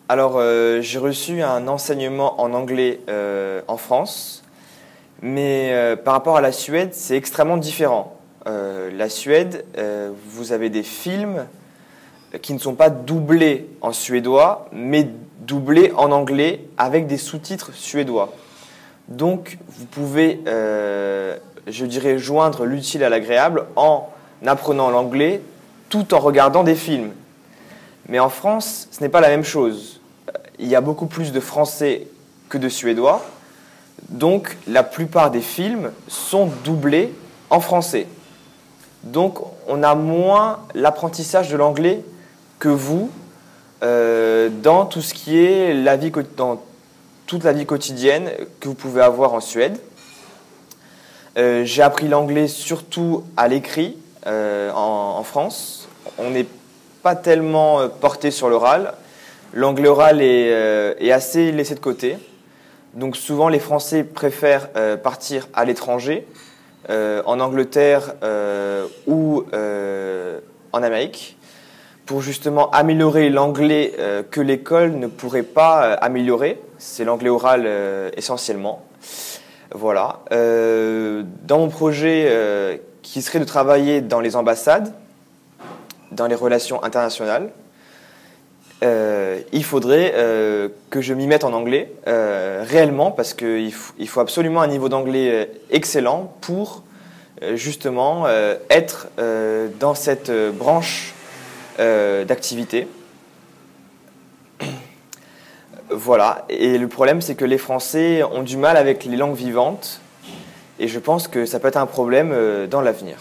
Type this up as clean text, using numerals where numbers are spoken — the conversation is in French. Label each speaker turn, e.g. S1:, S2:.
S1: Alors, j'ai reçu un enseignement en anglais en France, mais par rapport à la Suède, c'est extrêmement différent. La Suède, vous avez des films qui ne sont pas doublés en suédois, mais doublés en anglais avec des sous-titres suédois. Donc, vous pouvez, je dirais, joindre l'utile à l'agréable en apprenant l'anglais tout en regardant des films. Mais en France, ce n'est pas la même chose. Il y a beaucoup plus de Français que de Suédois, donc la plupart des films sont doublés en français. Donc on a moins l'apprentissage de l'anglais que vous dans tout ce qui est dans toute la vie quotidienne que vous pouvez avoir en Suède. J'ai appris l'anglais surtout à l'écrit en France. On n'est pas tellement porté sur l'oral. L'anglais oral est assez laissé de côté. Donc souvent les Français préfèrent partir à l'étranger, en Angleterre ou en Amérique, pour justement améliorer l'anglais que l'école ne pourrait pas améliorer. C'est l'anglais oral essentiellement. Voilà. Dans mon projet qui serait de travailler dans les ambassades, dans les relations internationales, il faudrait que je m'y mette en anglais réellement, parce qu'il faut absolument un niveau d'anglais excellent pour justement être dans cette branche d'activité. Voilà. Et le problème, c'est que les Français ont du mal avec les langues vivantes, et je pense que ça peut être un problème dans l'avenir.